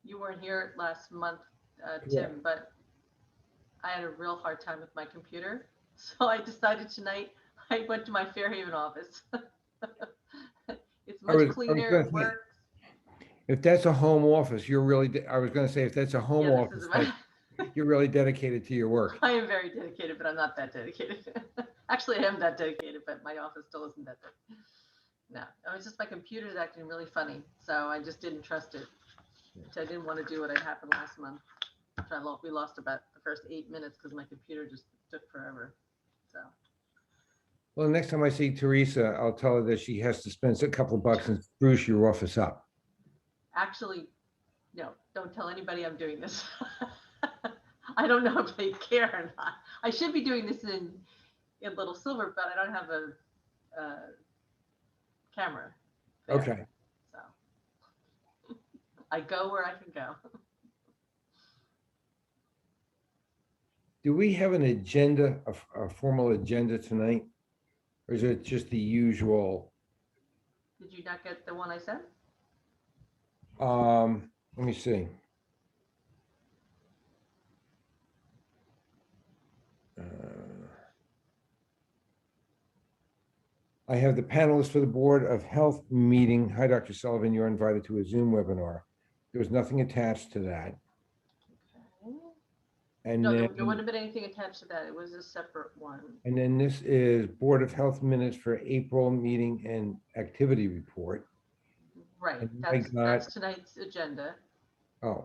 You weren't here last month, Yeah. Tim, but I had a real hard time with my computer. So I decided tonight I went to my Fairhaven office. It's I much was cleaner, gonna it say, works. if that's a home office, you're really, I was gonna say, if that's a home Yeah, this is office, my, you're really dedicated to your work. I am very dedicated, but I'm not that dedicated. Actually, I am that dedicated, but my office still isn't that big. No, it was just my computer's acting really funny, so I just didn't trust it. I didn't want to do what had happened last month. We lost about the first 8 minutes because my computer just took forever. So Well, next time I see Teresa, I'll tell her that she has to spend a couple of bucks and spruce your office up. actually, no, don't tell anybody I'm doing this. I don't know if they care or not. I should be doing this in Little Silver, but I don't have a camera there. Okay. So I go where I can go. Do we have an agenda, a formal agenda tonight? Or is it just the usual? Did you not get the one I sent? Let me see. I have the panelists for the Board of Health meeting. Hi, Dr. Sullivan, you're invited to a Zoom webinar. There was nothing attached to that. Okay. And No, then, there wouldn't have been anything attached to that. It was a separate one. and then this is Board of Health minutes for April meeting and activity report. Right. And I That's got, tonight's agenda. oh,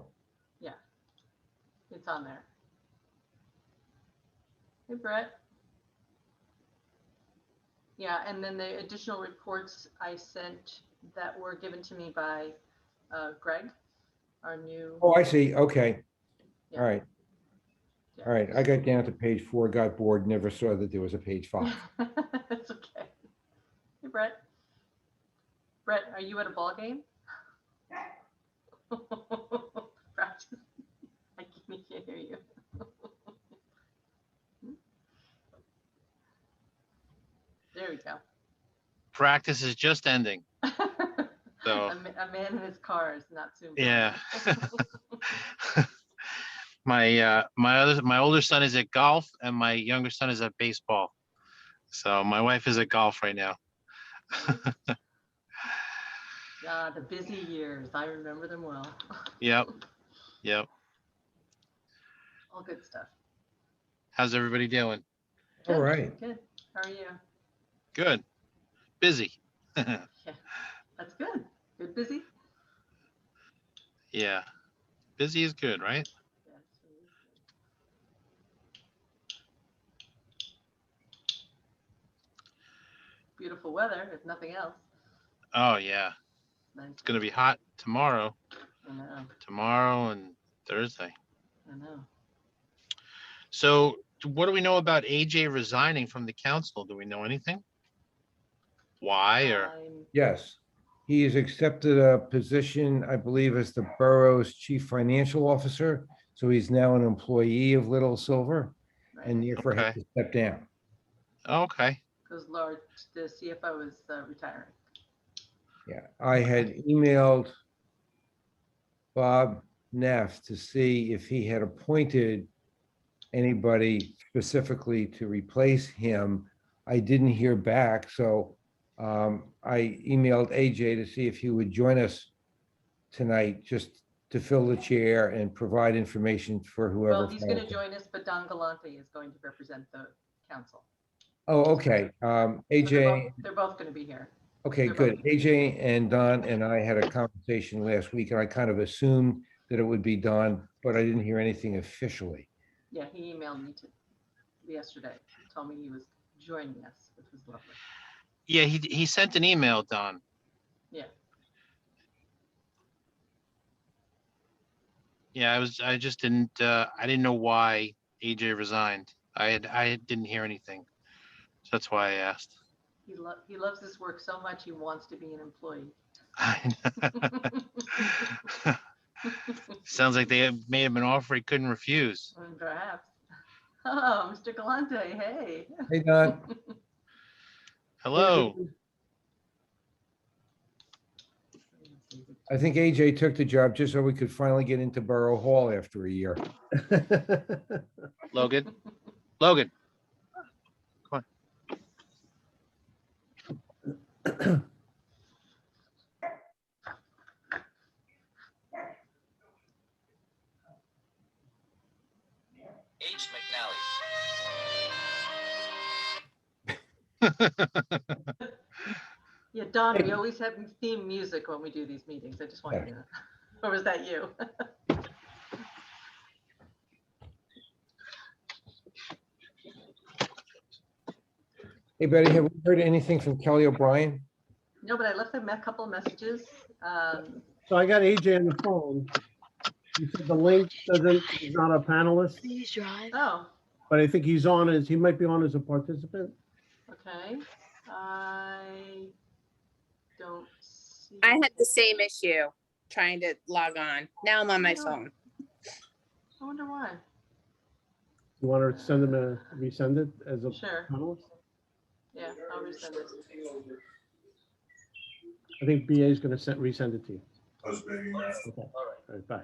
It's on there. Hey, Brett. Yeah, and then the additional reports I sent that were given to me by Greg, our new. oh, I see. Okay. Yeah. All right. Yeah. All right. I got down to page 4, got bored, never saw that there was a page 5. That's okay. Hey, Brett. Brett, are you at a ball game? Practice. I can't hear you. There we go. Practice is just ending. So a man in his car is not soon. yeah. My older son is at golf and my younger son is at baseball. So my wife is at golf right now. The busy years. I remember them well. Yep. Yep. All good stuff. How's everybody doing? All right. Good. How are you? Good. Busy. Yeah, that's good. Good busy? Yeah. Busy is good, right? Yes. Beautiful weather, if nothing else. Oh yeah. Nice. It's gonna be hot tomorrow. I know. Tomorrow and Thursday. I know. So what do we know about AJ resigning from the council? Do we know anything? Why or? Yes. He has accepted a position, I believe, as the borough's chief financial officer. So he's now an employee of Little Silver and therefore has Okay. to step down. Okay. Because the CFO is retiring. Yeah, I had emailed Bob Neff to see if he had appointed anybody specifically to replace him. I didn't hear back, so I emailed AJ to see if he would join us tonight, just to fill the chair and provide information for whoever. Well, he's going to join us, but Don Galante is going to represent the council. Oh, okay. So AJ, they're both going to be here. okay, They're good. both- AJ and Don and I had a conversation last week, and I kind of assumed that it would be Don, but I didn't hear anything officially. Yeah, he emailed me yesterday. Told me he was joining us, which was lovely. Yeah, he sent an email, Don. Yeah. Yeah, I just didn't I didn't know why AJ resigned. I didn't hear anything. So that's why I asked. He loves this work so much he wants to be an employee. Sounds like they made him an offer he couldn't refuse. Perhaps. Oh, Mr. Galante, hey. Hey, Don. Hello. I think AJ took the job just so we could finally get into Borough Hall after a year. Logan. Logan. H. McNally. Yeah, Don, we always have theme music when we do these meetings. I just want you to know. Or was that you? Hey, Betty, have we heard anything from Kelly O'Brien? No, but I left them a couple of messages. So I got AJ on the phone. He said the link he's not a panelist, Please drive. Oh, but I think he might be on as a participant. okay. I don't see. I had the same issue trying to log on. Now I'm on my phone. I wonder why. You want to send him resend it as a Sure. panelist? Yeah, I'll resend it. I think BA is going to resend it to you. Okay. Okay. All right, bye.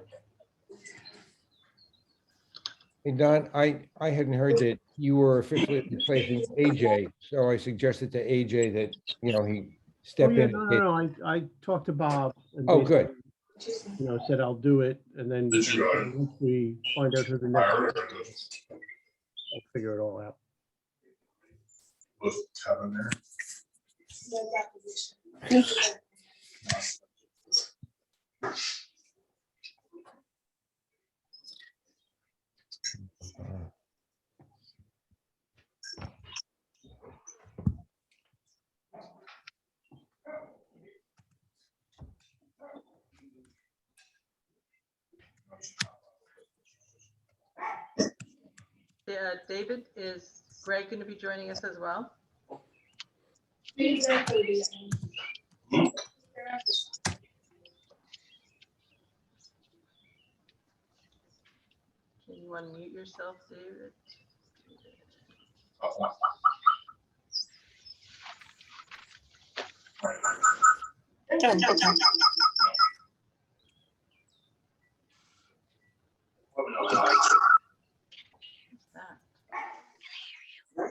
Hey, Don, I hadn't heard that you were officially replacing AJ, so I suggested to AJ that, he Oh, step yeah, in. no. I talked to Bob. And Oh, good. basically, said I'll do it, and then once we find out who the next, I'll figure it all out. Was Kevin there? Yeah, David, is Greg going to be joining us as well? Can you unmute yourself, David? What's that? Why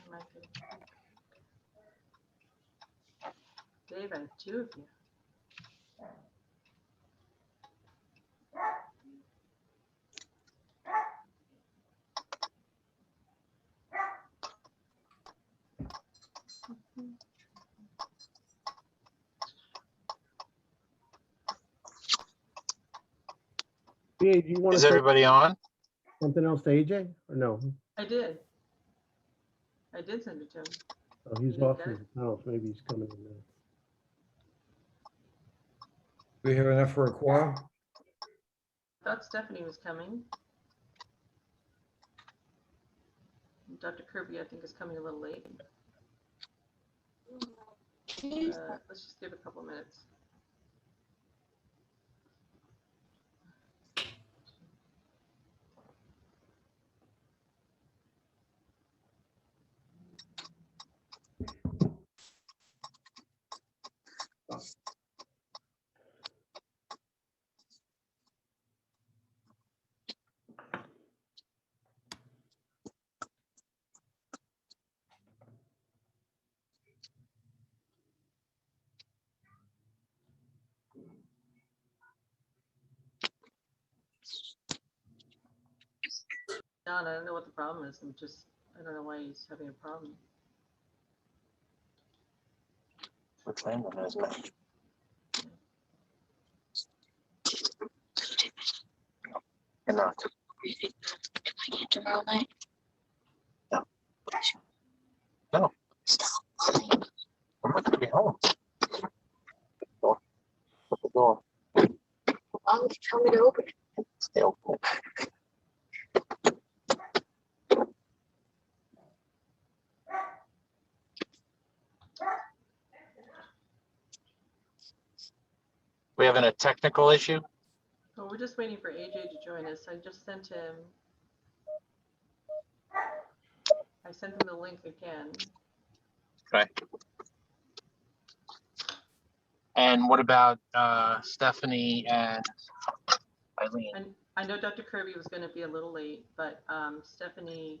am I getting- Dave, I have two of you. BA, do you want Is to say everybody on? something else to AJ or no? I did. I did send it to him. Oh, he's You off got his house. Maybe he's coming in now. We have enough for a quorum? Thought Stephanie was coming. Dr. Kirby, I think, is coming a little late. Let's just give it a couple minutes. John, I don't know what the problem is. I don't know why he's having a problem. Which landlord is it? Enough. Can I get tomorrow night? No. No. Stop. I'm not gonna be home. Door. Put the door. Why would you tell me to open it? Stay open. We having a technical issue? Well, we're just waiting for AJ to join us. I just sent him. I sent him the link again. Okay. And what about Stephanie and Eileen? And I know Dr. Kirby was going to be a little late, but Stephanie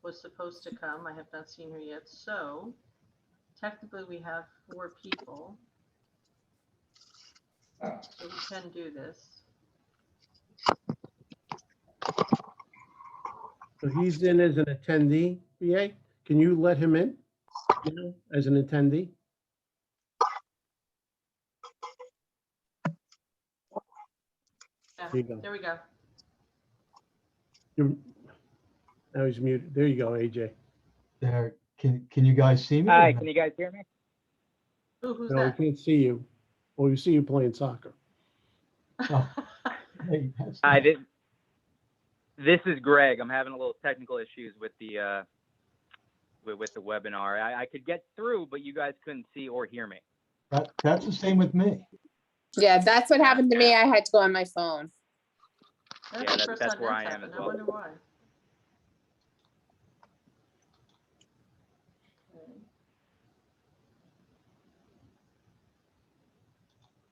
was supposed to come. I have not seen her yet. So technically we have 4 people. So we can do this. So he's in as an attendee, BA. Can you let him in, as an attendee? Yeah, There you go. there we go. You're, now he's muted. There you go, AJ. There, can you guys see me? Hi, can you guys hear me? Ooh, who's No, we that? can't see you. Well, we see you playing soccer. Oh. Hey, that's Hi, nice. this is Greg. I'm having a little technical issues with the with the webinar. I could get through, but you guys couldn't see or hear me. That's the same with me. Yeah, that's what happened to me. I had to go on my phone. That's Yeah, the first that's time where that's I am happened. as I well. wonder why. Okay.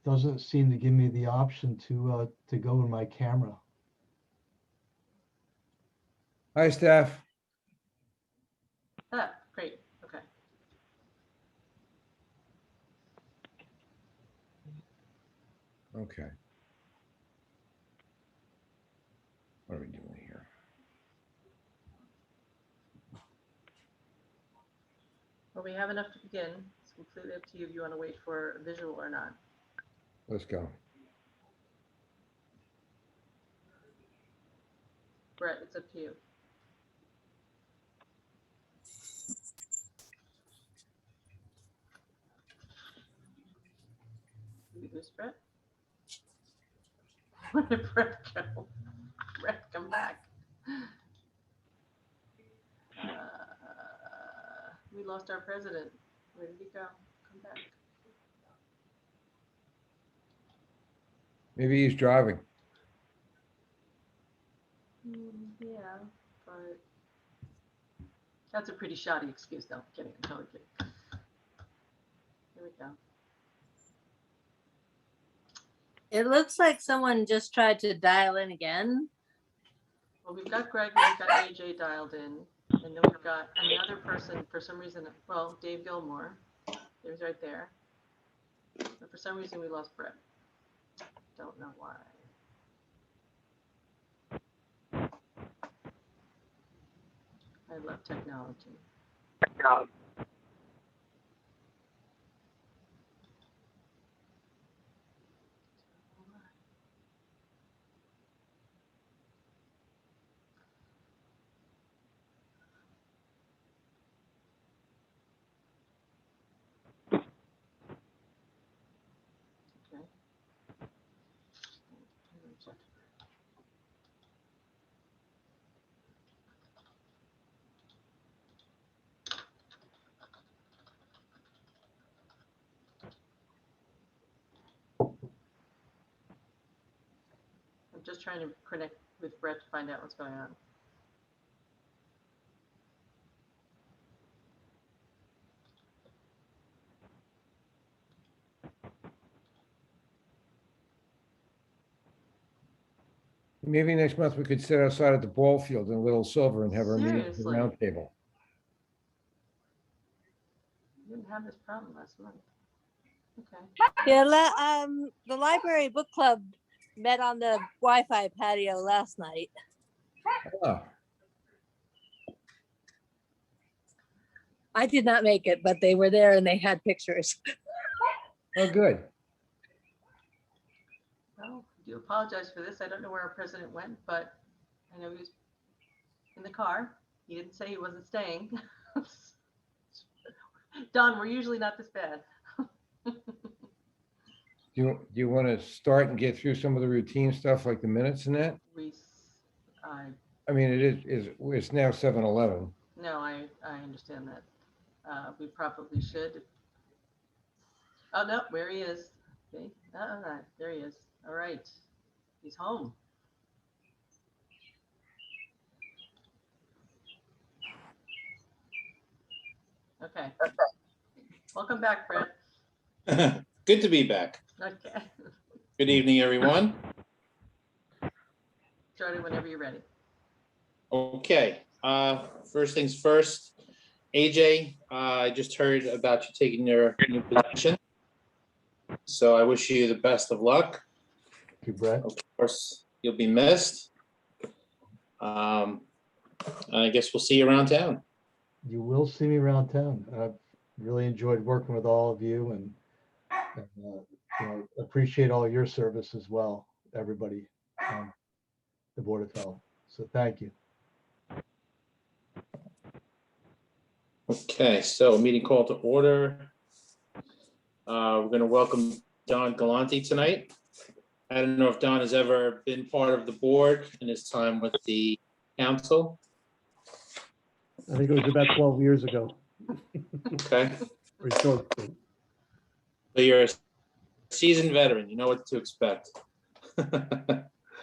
Doesn't seem to give me the option to go in my camera. Hi, Steph. Ah, great. Okay. Okay. What are we doing here? Well, we have enough to begin. It's completely up to you if you want to wait for a visual or not. Let's go. Brett, it's up to you. Did we lose Brett? Where did Brett go? Brett, come back. We lost our president. Where did he go? Come back. Maybe he's driving. Yeah, but that's a pretty shoddy excuse. No, I'm kidding. I'm totally kidding. Here we go. It looks like someone just tried to dial in again. Well, we've got Greg and we've got AJ dialed in, and then we've got another person for some reason. Well, Dave Gilmore, there's right there. But for some reason, we lost Brett. Don't know why. I love technology. Okay. I'm just trying to connect with Brett to find out what's going on. Maybe next month we could sit outside at the ball field in Little Silver and have our meeting at the Seriously. round table. We didn't have this problem last month. Okay. Yeah, the library book club met on the Wi-Fi patio last night. Ah, I did not make it, but they were there and they had pictures. oh, good. Well, I do apologize for this. I don't know where our president went, but I know he was in the car. He didn't say he wasn't staying. Don, we're usually not this bad. Do you want to start and get through some of the routine stuff like the minutes and that? I I mean, it's now 7:11. no, I understand that. We probably should. Oh, no, where he is. Okay. There he is. All right. He's home. Okay. Welcome back, Brent. Good to be back. Okay. Good evening, everyone. Starting whenever you're ready. Okay, first things first. AJ, I just heard about you taking your new position. So I wish you the best of luck. Thank you, Brett. Of course, you'll be missed. I guess we'll see you around town. You will see me around town. I've really enjoyed working with all of you and appreciate all your service as well, everybody on the Board of Health. So thank you. Okay, so meeting call to order. We're going to welcome Don Galante tonight. I don't know if Don has ever been part of the board in his time with the council. I think it was about 12 years ago. Okay, Or short. so you're a seasoned veteran. You know what to expect.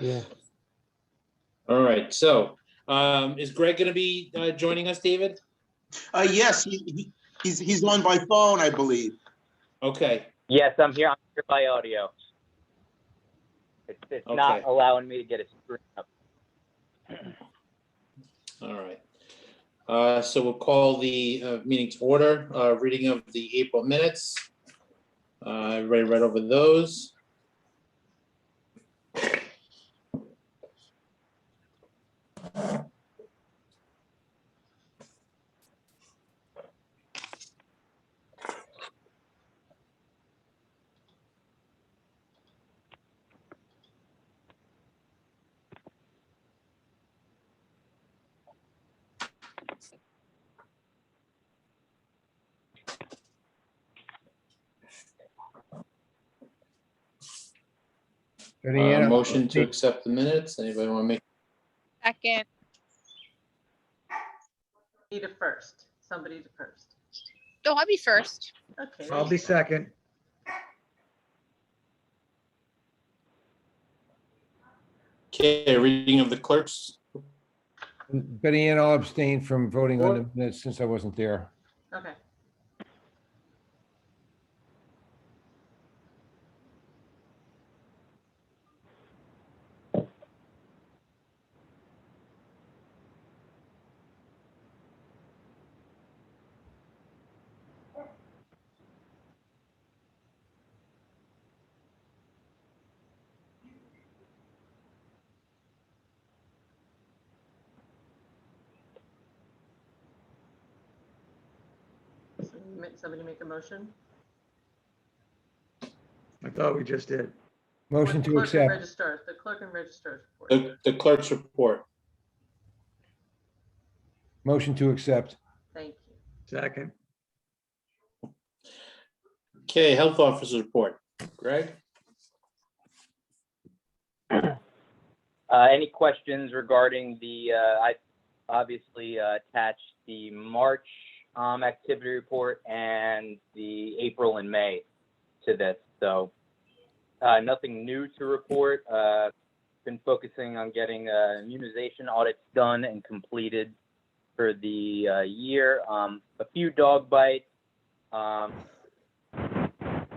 Yeah. All right, so is Greg going to be joining us, David? Yes, he's on by phone, I believe. Okay, Yes, I'm here by audio. It's not Okay. allowing me to get a screen up. all right. So we'll call the meeting to order. Reading of the April minutes. Everybody read over those. Diana, Motion to accept the minutes. Anybody want to make? Second, Need a first. Somebody to first. oh, I'll be first. Okay. I'll be second. Okay, reading of the clerks. Betty Ann, I'll abstain from voting on the minutes since I wasn't there. Okay. Somebody make a motion? I thought we just did. Motion Or to clerk and accept. registrars, the clerk and registrars report. The clerk's report. Motion to accept. Thank you. Second. Okay, health officer's report. Greg? Any questions regarding I obviously attached the March activity report and the April and May to this. So nothing new to report. Been focusing on getting immunization audits done and completed for the year. A few dog bites.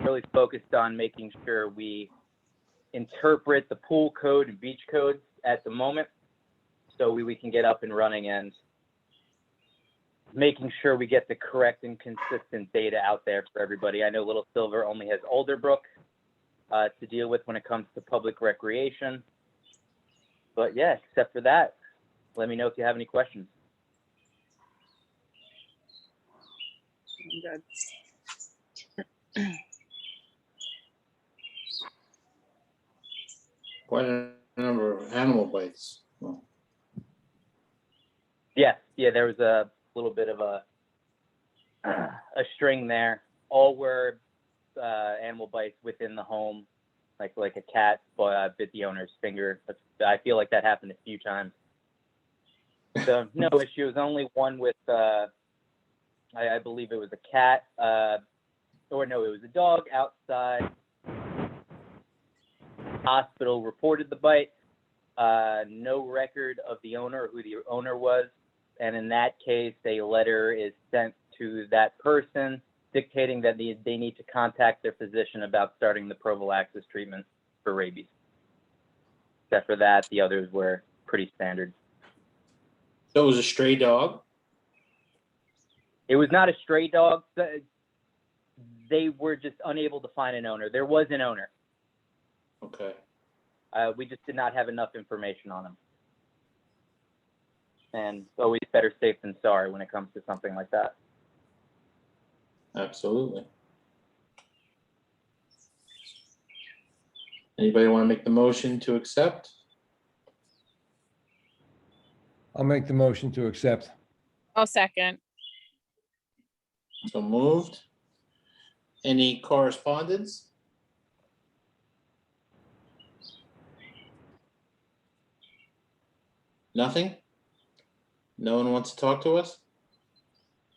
Really focused on making sure we interpret the pool code and beach codes at the moment so we can get up and running and making sure we get the correct and consistent data out there for everybody. I know Little Silver only has Alderbrook to deal with when it comes to public recreation. But yeah, except for that, let me know if you have any questions. Good. Quite a number of animal bites. Well, Yeah, there was a little bit of a string there. All were animal bites within the home, like a cat bit the owner's finger. But I feel like that happened a few times. So no issues. Only one with I believe it was a cat, or no, it was a dog outside. Hospital reported the bite. No record of the owner or who the owner was. And in that case, a letter is sent to that person dictating that they need to contact their physician about starting the prophylaxis treatment for rabies. Except for that, the others were pretty standard. So it was a stray dog? It was not a stray dog. They were just unable to find an owner. There was an owner. Okay. We just did not have enough information on him. And always better safe than sorry when it comes to something like that. Absolutely. Anybody want to make the motion to accept? I'll make the motion to accept. I'll second. So moved. Any correspondence? Nothing? No one wants to talk to us?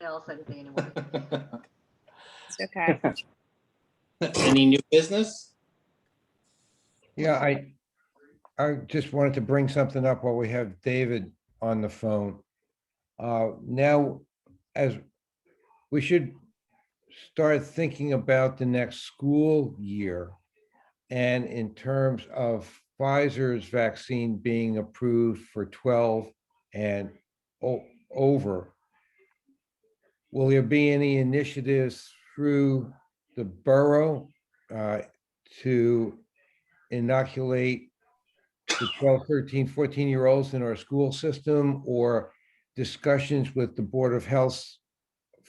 I'll say anything anymore. It's okay. Any new business? Yeah, I just wanted to bring something up while we have David on the phone. Now, as we should start thinking about the next school year, and in terms of Pfizer's vaccine being approved for 12 and over, will there be any initiatives through the borough to inoculate the 12, 13, 14-year-olds in our school system, or discussions with the Board of Health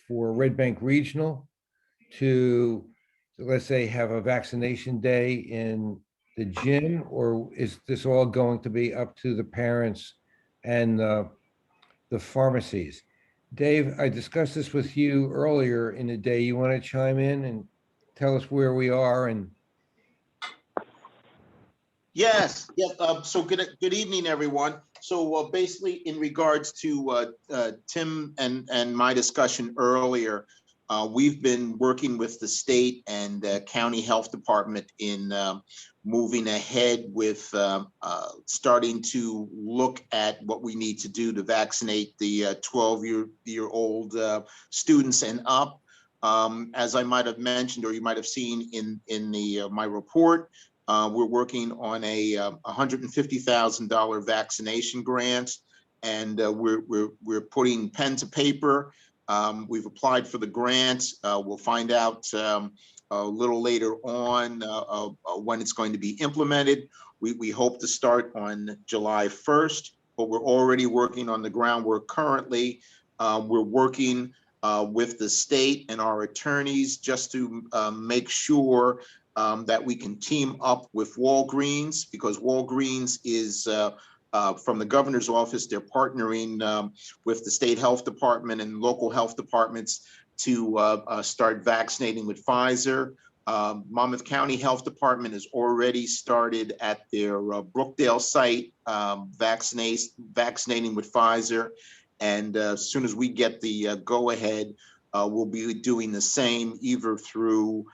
for Red Bank Regional to, let's say, have a vaccination day in the gym? Or is this all going to be up to the parents and the pharmacies? Dave, I discussed this with you earlier in the day. You want to chime in and tell us where we are? And Yes, yeah, so good evening, everyone. So basically, in regards to Tim and my discussion earlier, we've been working with the state and county health department in moving ahead with starting to look at what we need to do to vaccinate the 12-year-old students and up. As I might have mentioned, or you might have seen in my report, we're working on a $150,000 vaccination grant, and we're putting pen to paper. We've applied for the grant. We'll find out a little later on when it's going to be implemented. We hope to start on July 1st, but we're already working on the groundwork currently. We're working with the state and our attorneys just to make sure that we can team up with Walgreens, because Walgreens is from the governor's office. They're partnering with the state health department and local health departments to start vaccinating with Pfizer. Monmouth County Health Department has already started at their Brookdale site vaccinating with Pfizer. And as soon as we get the go-ahead, we'll be doing the same, either through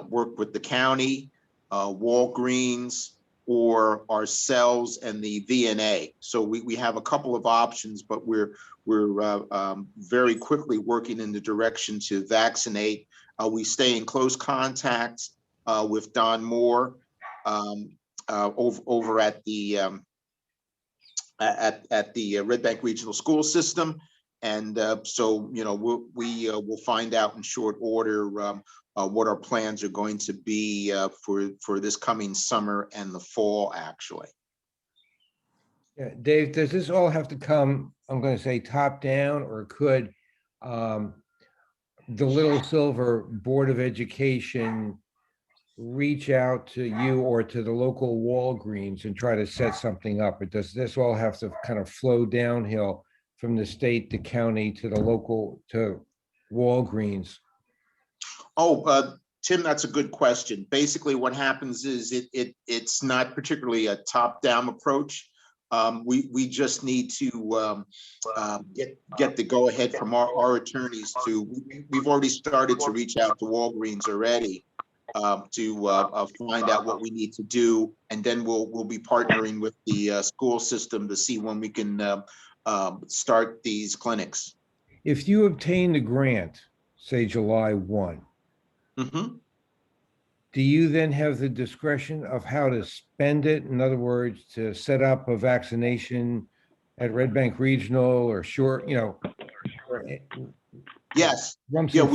work with the county, Walgreens, or ourselves and the VNA. So we have a couple of options, but we're very quickly working in the direction to vaccinate. We stay in close contact with Don Moore over at the Red Bank Regional School System. And so, you know, we'll find out in short order what our plans are going to be for this coming summer and the fall, actually. yeah, Dave, does this all have to come, I'm going to say, top down, or could the Little Silver Board of Education reach out to you or to the local Walgreens and try to set something up? Or does this all have to kind of flow downhill from the state to county to the local to Walgreens? Oh, Tim, that's a good question. Basically, what happens is it's not particularly a top-down approach. We just need to get the go-ahead from our attorneys we've already started to reach out to Walgreens already to find out what we need to do. And then we'll be partnering with the school system to see when we can start these clinics. If you obtain the grant, say July 1, Mhm. do you then have the discretion of how to spend it? In other words, to set up a vaccination at Red Bank Regional or short, Yes. Rumson Yeah,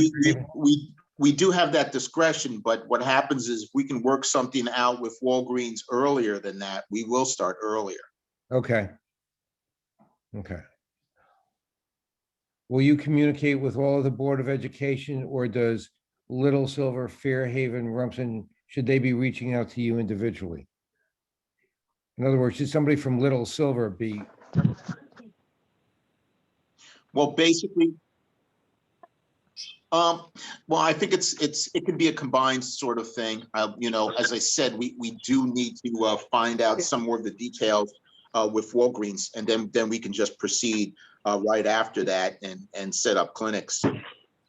we do have that discretion, but what happens is if we can work something out with Walgreens earlier than that, we will start earlier. Okay. Okay. Will you communicate with all of the Board of Education, or does Little Silver, Fairhaven, Rumson, should they be reaching out to you individually? In other words, should somebody from Little Silver be? Well, basically, well, I think it can be a combined sort of thing. As I said, we do need to find out some more of the details with Walgreens, and then we can just proceed right after that and set up clinics.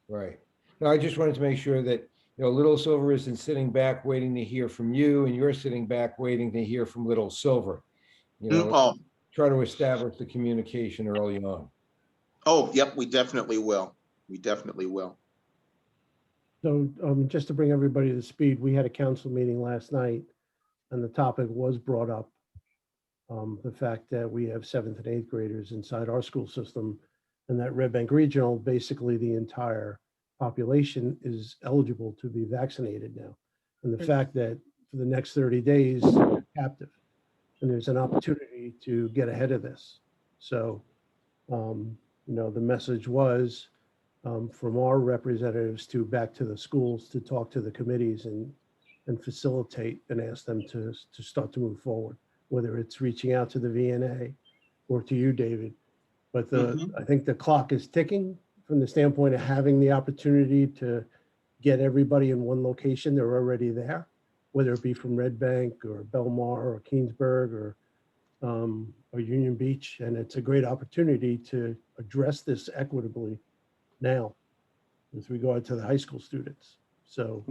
Right. No, I just wanted to make sure that, Little Silver isn't sitting back waiting to hear from you, and you're sitting back waiting to hear from Little Silver. Try to establish the communication early on. Oh, yep, we definitely will. We definitely will. So just to bring everybody to speed, we had a council meeting last night and the topic was brought up. The fact that we have 7th and 8th graders inside our school system and that Red Bank Regional, basically the entire population is eligible to be vaccinated now. And the fact that for the next 30 days, they're captive. And there's an opportunity to get ahead of this. So, the message was from our representatives to back to the schools to talk to the committees and facilitate and ask them to start to move forward, whether it's reaching out to the VNA or to you, David. But I think the clock is ticking from the standpoint of having the opportunity to get everybody in one location. They're already there, whether it be from Red Bank or Belmar or Keensburg or Union Beach. And it's a great opportunity to address this equitably now with regard to the high school students. So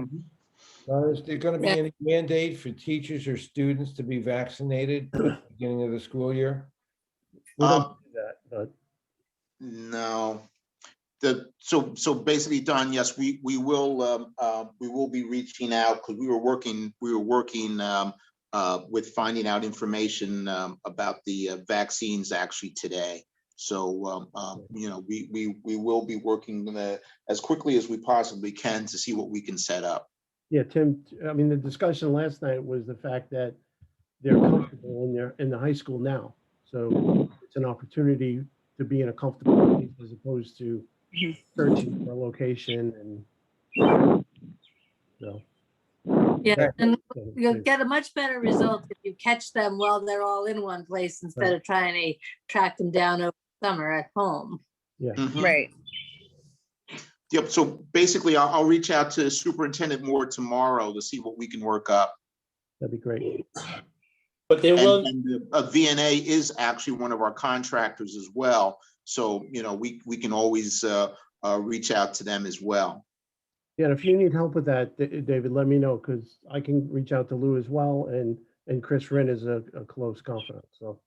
Is there going to be any mandate for teachers or students to be vaccinated at the beginning of the school year? we don't do that, but No. So basically, Don, yes, we will be reaching out because we were working with finding out information about the vaccines actually today. So we will be working as quickly as we possibly can to see what we can set up. yeah, Tim, I mean, the discussion last night was the fact that they're comfortable in the high school now. So it's an opportunity to be in a comfortable place as opposed to searching for a location and so. Yeah, and you'll get a much better result if you catch them while they're all in one place instead of trying to track them down over summer at home. Yeah. Right. Yep. So basically, I'll reach out to Superintendent Moore tomorrow to see what we can work up. That'd be great. But there will, And VNA is actually one of our contractors as well. So, we can always reach out to them as well. Yeah, and if you need help with that, David, let me know because I can reach out to Lou as well. And Chris Wren is a close confidant. So.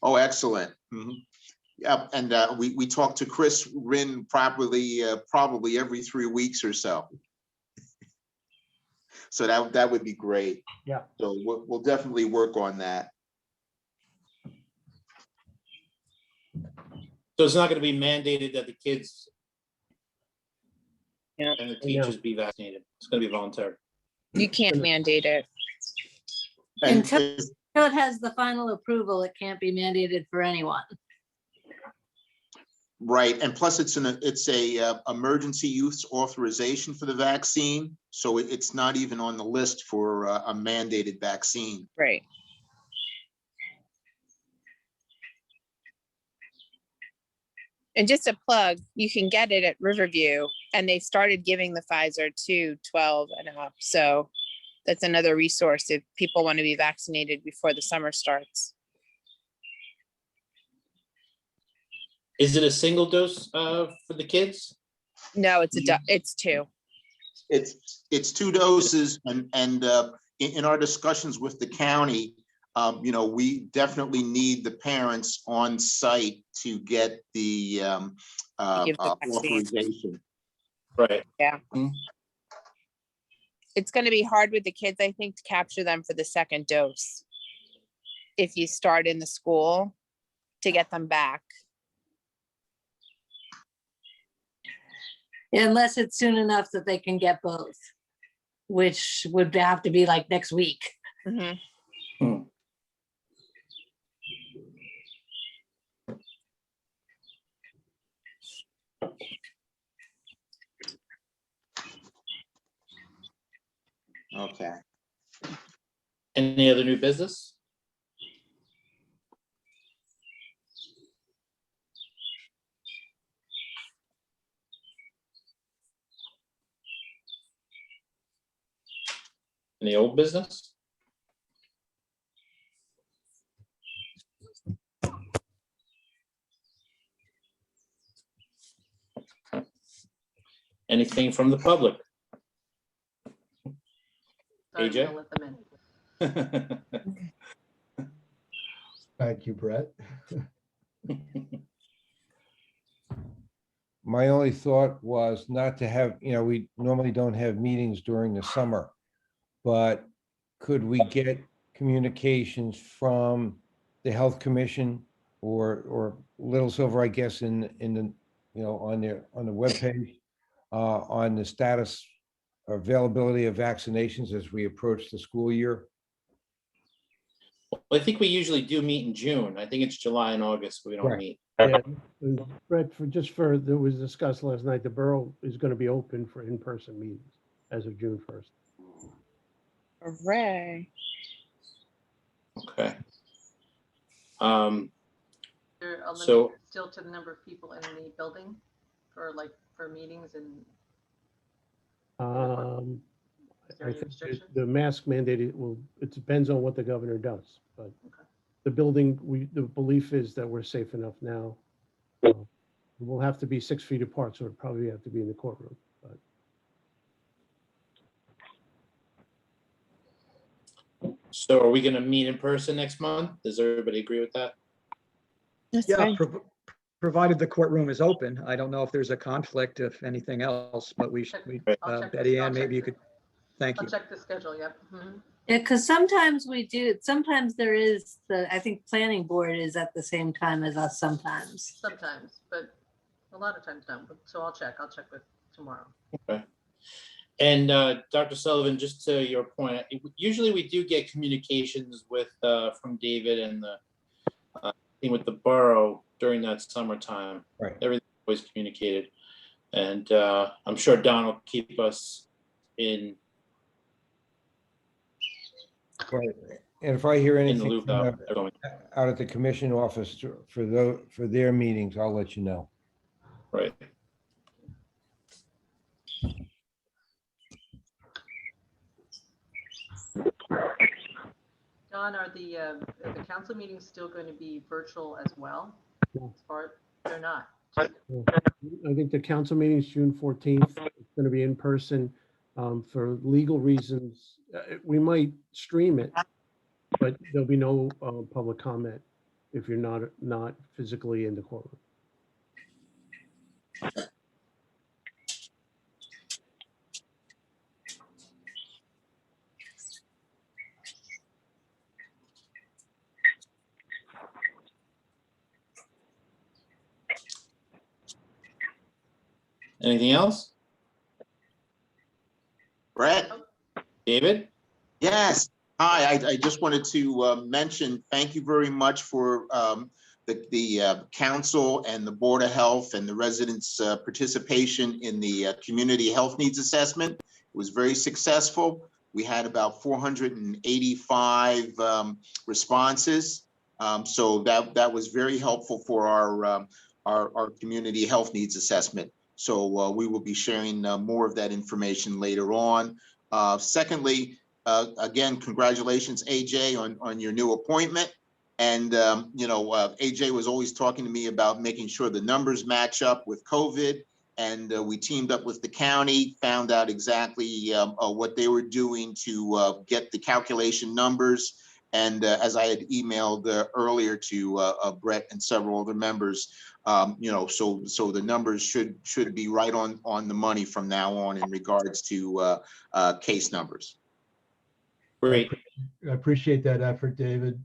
Oh, excellent. Yeah, and we talk to Chris Wren probably every 3 weeks or so. So that would be great. Yeah. So we'll definitely work on that. so it's not going to be mandated that the kids Yeah. and the teachers be vaccinated. It's going to be voluntary. You can't mandate it. And Until it has the final approval, it can't be mandated for anyone. right, and plus it's a emergency use authorization for the vaccine, so it's not even on the list for a mandated vaccine. Right. And just a plug, you can get it at Riverview, and they started giving the Pfizer to 12 and up. So that's another resource if people want to be vaccinated before the summer starts. Is it a single dose for the kids? No, it's 2. It's 2 doses and in our discussions with the county, you know, we definitely need the parents on site to get the Give the vaccine. authorization. Right. Yeah. Hmm. It's going to be hard with the kids, I think, to capture them for the second dose. If you start in the school to get them back. Unless it's soon enough that they can get both, which would have to be like next week. Mhm. Hmm. Okay. Any other new business? Any old business? Anything from the public? Sorry, AJ? we'll let them in. Thank you, Brett. My only thought was not to have, you know, we normally don't have meetings during the summer. But could we get communications from the Health Commission or Little Silver, I guess, in the, you know, on the webpage, on the status availability of vaccinations as we approach the school year? Well, I think we usually do meet in June. I think it's July and August we don't Right. meet. Yeah, and Brett, there was discussed last night, the borough is going to be open for in-person meetings as of June 1st. Hooray. Okay. They're limited So- still to the number of people in the building for meetings and is there I any think restrictions? the mask mandate, it depends on what the governor does, but Okay. the building, the belief is that we're safe enough now. We'll have to be 6 feet apart, so it'll probably have to be in the courtroom, but So are we gonna meet in person next month? Does everybody agree with that? That's Yeah, fine. provided the courtroom is open. I don't know if there's a conflict, if anything else, but I'll check Betty this- I'll Ann, check maybe you the- could, thank I'll you. check the schedule, yep. Mhm. Yeah, because sometimes we do, sometimes there is I think planning board is at the same time as us sometimes. Sometimes, but a lot of times no. So I'll check with tomorrow. Okay. And Dr. Sullivan, just to your point, usually we do get communications from David and the thing with the borough during that summertime. Right. Everything's always communicated. And I'm sure Don will keep us in Right. And if I hear the anything loop from out. Everyone. out at the commission office for their meetings, I'll let you know. Right. Don, are the council meetings still going to be virtual as well? No. As far, they're not. I think the council meeting is June 14th. It's going to be in person. For legal reasons, we might stream it, but there'll be no public comment if you're not physically in the courtroom. Anything else? Brett? David? Yes. Hi, I just wanted to mention, thank you very much for the council and the Board of Health and the residents' participation in the community health needs assessment. It was very successful. We had about 485 responses. So that was very helpful for our community health needs assessment. So we will be sharing more of that information later on. Secondly, again, congratulations, AJ, on your new appointment. And, AJ was always talking to me about making sure the numbers match up with COVID. And we teamed up with the county, found out exactly what they were doing to get the calculation numbers. And as I had emailed earlier to Brett and several other members, so the numbers should be right on the money from now on in regards to case numbers. Great. I appreciate that effort, David.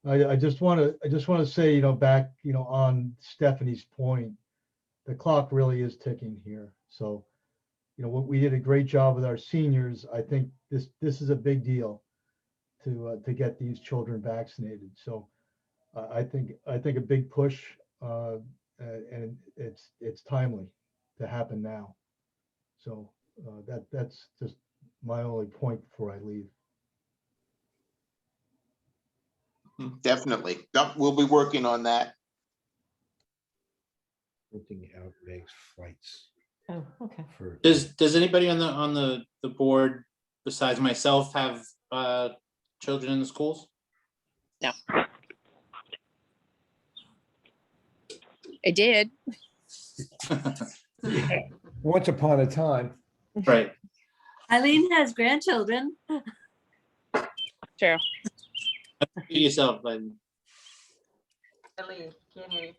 I just want to say, back, on Stephanie's point, the clock really is ticking here. So, what we did a great job with our seniors. I think this is a big deal to get these children vaccinated. So, I think a big push, and it's timely to happen now. So that's just my only point before I leave. Definitely. We'll be working on that. Printing out Meg's flights Oh, okay. for. Does anybody on the board besides myself have children in the schools? No. I did. Once upon a time. Right. Eileen has grandchildren. True. Yourself, and Eileen, can't hear you.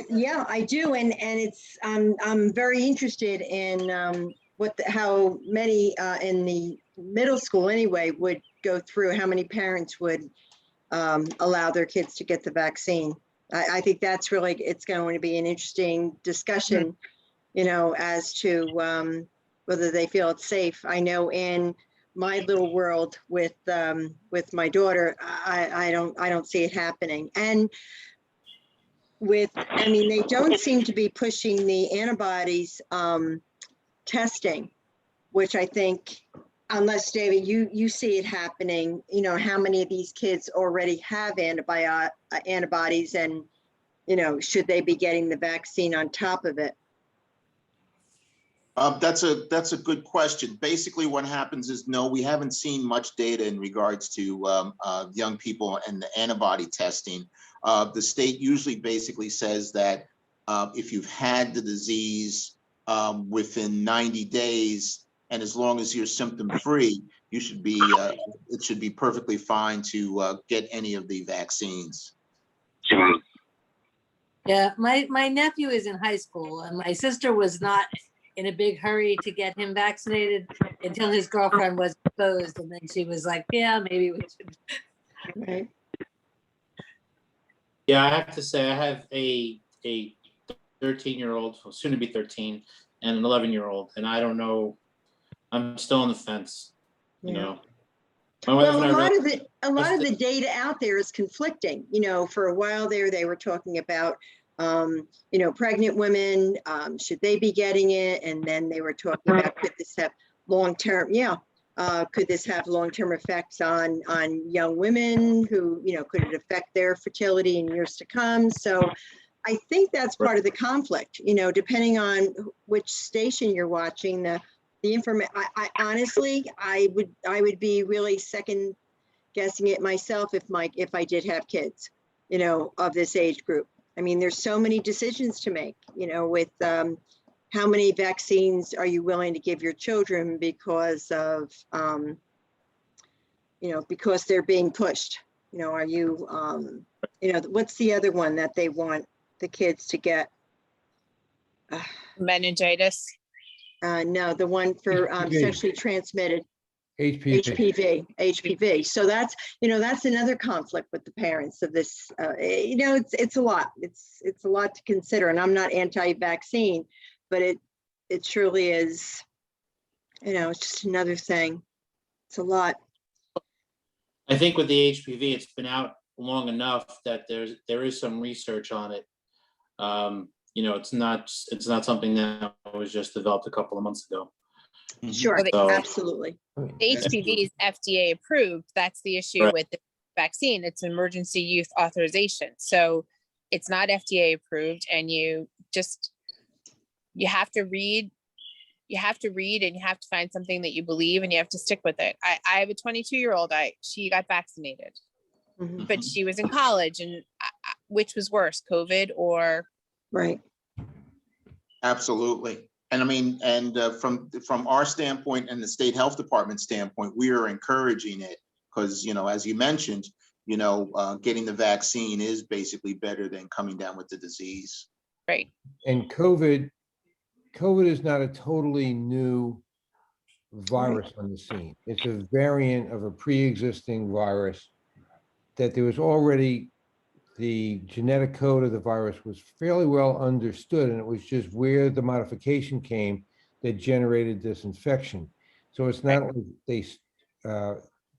Yeah, I do, and it's I'm very interested in how many in the middle school anyway would go through, how many parents would allow their kids to get the vaccine. I think that's really, it's going to be an interesting discussion, as to whether they feel it's safe. I know in my little world with my daughter, I don't see it happening. And they don't seem to be pushing the antibodies testing, which I think, unless David, you see it happening, how many of these kids already have antibodies, and, should they be getting the vaccine on top of it? That's a good question. Basically, what happens is, no, we haven't seen much data in regards to young people and the antibody testing. The state usually basically says that if you've had the disease within 90 days, and as long as you're symptom-free, you should be, it should be perfectly fine to get any of the vaccines. Yeah, my nephew is in high school, and my sister was not in a big hurry to get him vaccinated until his girlfriend was exposed, and then she was like, yeah, maybe we should. Right. yeah, I have to say I have a 13-year-old, soon to be 13, and an 11-year-old, and I don't know. I'm still on the fence. My wife Well, and a I lot of the data out there is conflicting. For a while there, they were talking about, pregnant women, should they be getting it? And then they were talking about, could this have long-term, could this have long-term effects on young women who, could it affect their fertility in years to come? So I think that's part of the conflict, depending on which station you're watching, the information. I honestly, I would be really second guessing it myself if I did have kids, of this age group. I mean, there's so many decisions to make, with how many vaccines are you willing to give your children because of, because they're being pushed. Are you, what's the other one that they want the kids to get? Meningitis. No, the one for sexually transmitted. HPV. So that's another conflict with the parents of this. It's a lot. It's a lot to consider. And I'm not anti-vaccine, but it truly is. It's just another thing. It's a lot. I think with the HPV, it's been out long enough that there is some research on it. It's not something that was just developed a couple of months ago. Sure, So, absolutely. The HPV is FDA approved. That's the issue Right. with the vaccine. It's emergency use authorization. So it's not FDA approved, and you have to read. You have to read, and you have to find something that you believe, and you have to stick with it. I have a 22-year-old. She got vaccinated. Mhm. but she was in college, and which was worse, COVID or? Right. Absolutely. And I mean, and from our standpoint and the state health department standpoint, we are encouraging it because, you know, as you mentioned, you know, getting the vaccine is basically better than coming down with the disease. Right. And COVID is not a totally new virus on the scene. It's a variant of a pre-existing virus that there was already, the genetic code of the virus was fairly well understood, and it was just where the modification came that generated this infection. So it's not like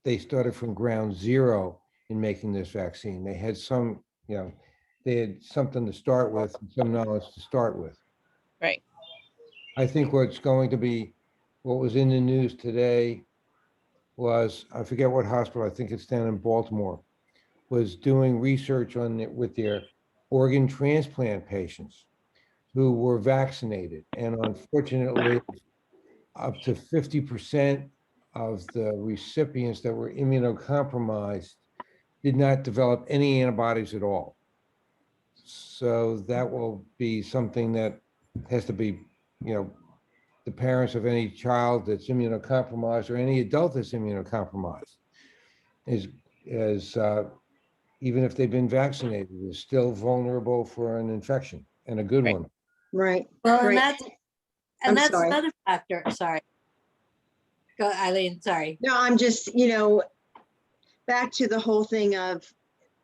they started from ground zero in making this vaccine. They had some, you know, they had something to start with, some knowledge to start with. Right. I think what's going to be, what was in the news today was, I forget what hospital, I think it's down in Baltimore, was doing research on it with their organ transplant patients who were vaccinated. And unfortunately, up to 50% of the recipients that were immunocompromised did not develop any antibodies at all. So that will be something that has to be, you know, the parents of any child that's immunocompromised or any adult that's immunocompromised is even if they've been vaccinated, is still vulnerable for an infection, and a good Right. one. Right. Well, Right. I'm and that's sorry. another factor. Sorry. Go, Eileen, sorry. No, I'm just, you know, back to the whole thing of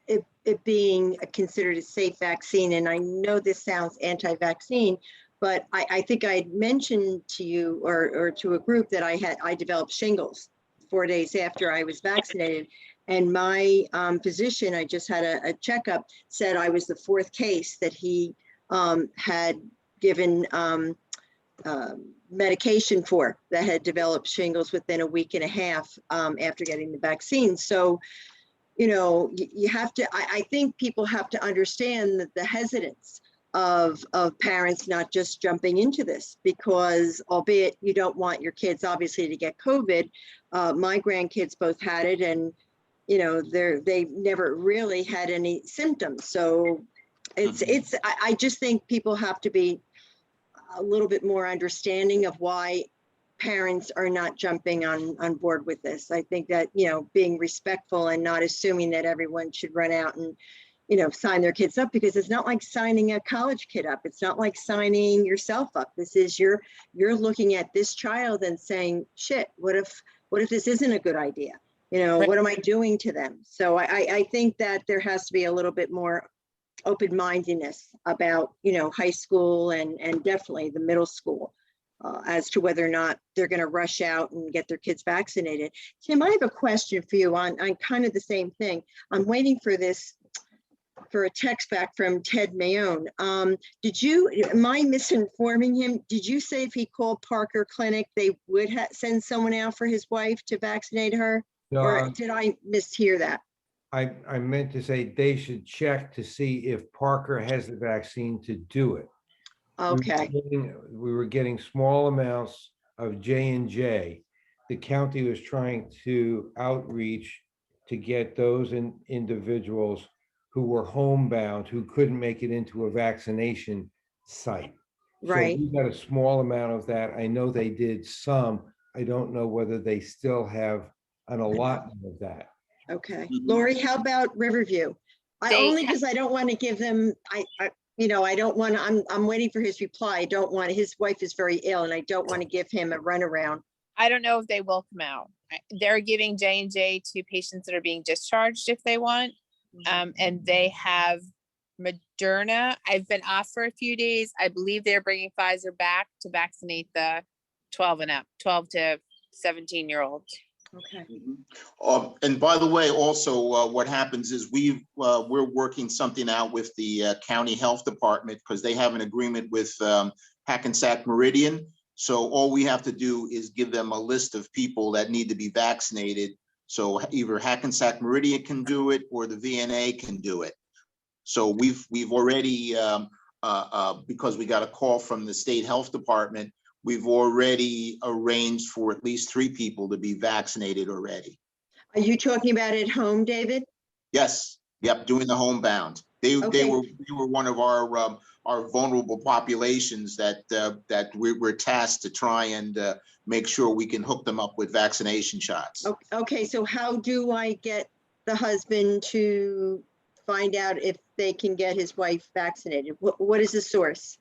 it being considered a safe vaccine. And I know this sounds anti-vaccine, but I think I had mentioned to you or to a group that I developed shingles 4 days after I was vaccinated. And my physician, I just had a checkup, said I was the 4th case that he had given medication for that had developed shingles within a week and a half after getting the vaccine. So, you know, you have to, I think people have to understand that the hesitance of parents not just jumping into this, because albeit you don't want your kids obviously to get COVID, my grandkids both had it, and you know, they never really had any symptoms. So I just think people have to be a little bit more understanding of why parents are not jumping on board with this. I think that, you know, being respectful and not assuming that everyone should run out and, you know, sign their kids up, because it's not like signing a college kid up. It's not like signing yourself up. This is you're looking at this child and saying, shit, what if this isn't a good idea? You know, Right. what am I doing to them? So I think that there has to be a little bit more open-mindedness about, you know, high school and definitely the middle school as to whether or not they're going to rush out and get their kids vaccinated. Tim, I have a question for you on kind of the same thing. I'm waiting for a text back from Ted Mayone. Am I misinforming him? Did you say if he called Parker Clinic, they would send someone out for his wife to vaccinate her? Or did I mishear that? I meant to say they should check to see if Parker has the vaccine to do it. Okay. We were getting small amounts of J&J. The county was trying to outreach to get those individuals who were homebound, who couldn't make it into a vaccination site. Right. So we got a small amount of that. I know they did some. I don't know whether they still have an allotment of that. Okay. Mhm. Lori, how about Riverview? Only because I don't want to give them, you know, I don't want to, I'm waiting for his reply. I don't want, his wife is very ill and I don't want to give him a runaround. I don't know if they will come out. They're giving J&J to patients that are being discharged if they want. And they have Moderna. I've been off for a few days. I believe they're bringing Pfizer back to vaccinate the 12 and up, 12 to 17-year-olds. Okay. And by the way, also what happens is we're working something out with the county health department because they have an agreement with Hackensack Meridian. So all we have to do is give them a list of people that need to be vaccinated. So either Hackensack Meridian can do it or the VNA can do it. So we've already, because we got a call from the state health department, we've already arranged for at least 3 people to be vaccinated already. Are you talking about at home, David? Yes, yep, doing the homebound. They Okay. were one of our vulnerable populations that we're tasked to try and make sure we can hook them up with vaccination shots. Okay, so how do I get the husband to find out if they can get his wife vaccinated? What is the source?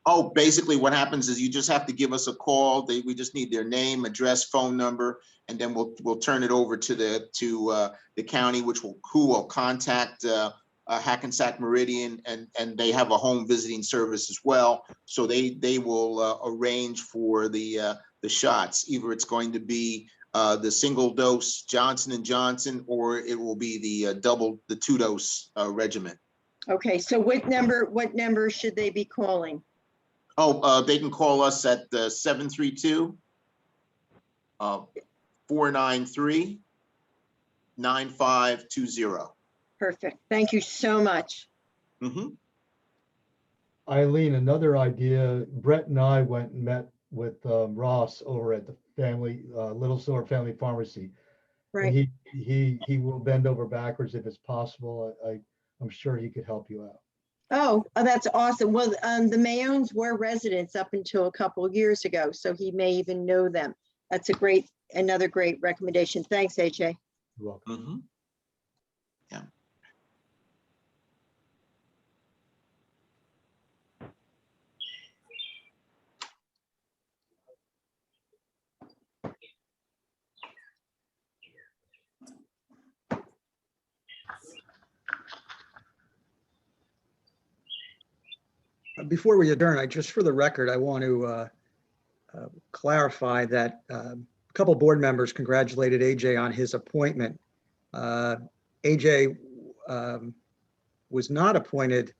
Oh, basically what happens is you just have to give us a call. We just need their name, address, phone number, and then we'll turn it over to the county, who will contact Hackensack Meridian, and they have a home visiting service as well. So they will arrange for the shots. Either it's going to be the single dose Johnson & Johnson, or it will be the 2-dose regimen. Okay, so what number should they be calling? Oh, they can call us at 732-493-9520. Perfect. Thank you so much. Mm-hmm. Eileen, another idea, Brett and I went and met with Ross over at the Little Silver Family Pharmacy. Right. And he will bend over backwards if it's possible. I'm sure he could help you out. Oh, that's awesome. Well, the Mayones were residents up until a couple of years ago, so he may even know them. That's another great recommendation. Thanks, AJ. You're welcome. Mm-hmm. Yeah. Before we adjourn, just for the record, I want to clarify that a couple board members congratulated AJ on his appointment. AJ was not appointed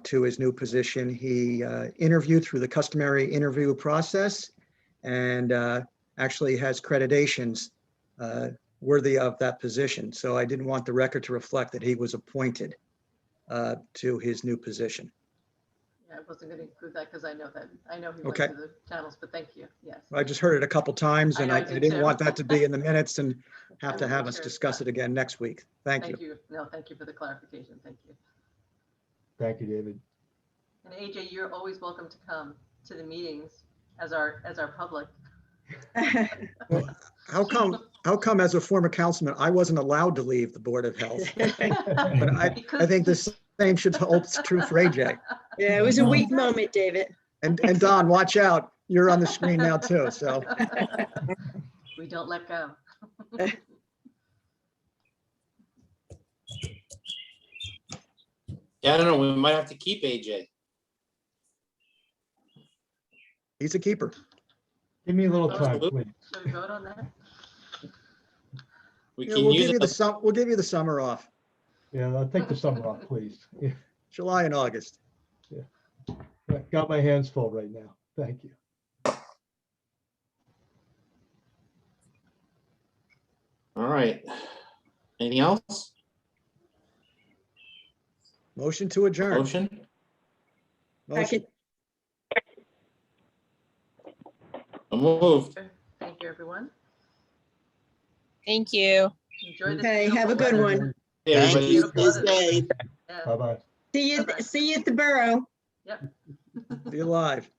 to his new position. He interviewed through the customary interview process and actually has accreditations worthy of that position. So I didn't want the record to reflect that he was appointed to his new position. Yeah, I wasn't going to include that because I know he Okay. went to the channels, but thank you. Yes. I just heard it a couple times I and know, I I did didn't too. want that to be in the minutes and have I to will have make us sure it's discuss done. it again next week. Thank you. Thank you. No, thank you for the clarification. Thank you. Thank you, David. And AJ, you're always welcome to come to the meetings as our public. Well, how come as a former councilman, I wasn't allowed to leave the Board of Health? But I think the same should hold true for AJ. Yeah, it was a weak moment, David. And Don, watch out. You're on the screen now too, so. We don't let go. Yeah, I don't know, we might have to keep AJ. He's a keeper. Give me a little Oh, time, please. Should we vote on that? We Yeah, can we'll use give you it. we'll give you the summer off, Yeah, I'll take the summer off, please. Yeah, July and August. got my hands full right now. Thank you. All right. Anything else? Motion to adjourn. Motion? Motion. Moved. Thank you, everyone. Thank you. Enjoy this. Okay, have a beautiful good weather. one. Hey, Thank everybody. you. Stay safe. Yeah. Bye-bye. See you at the borough. Yep. Be alive.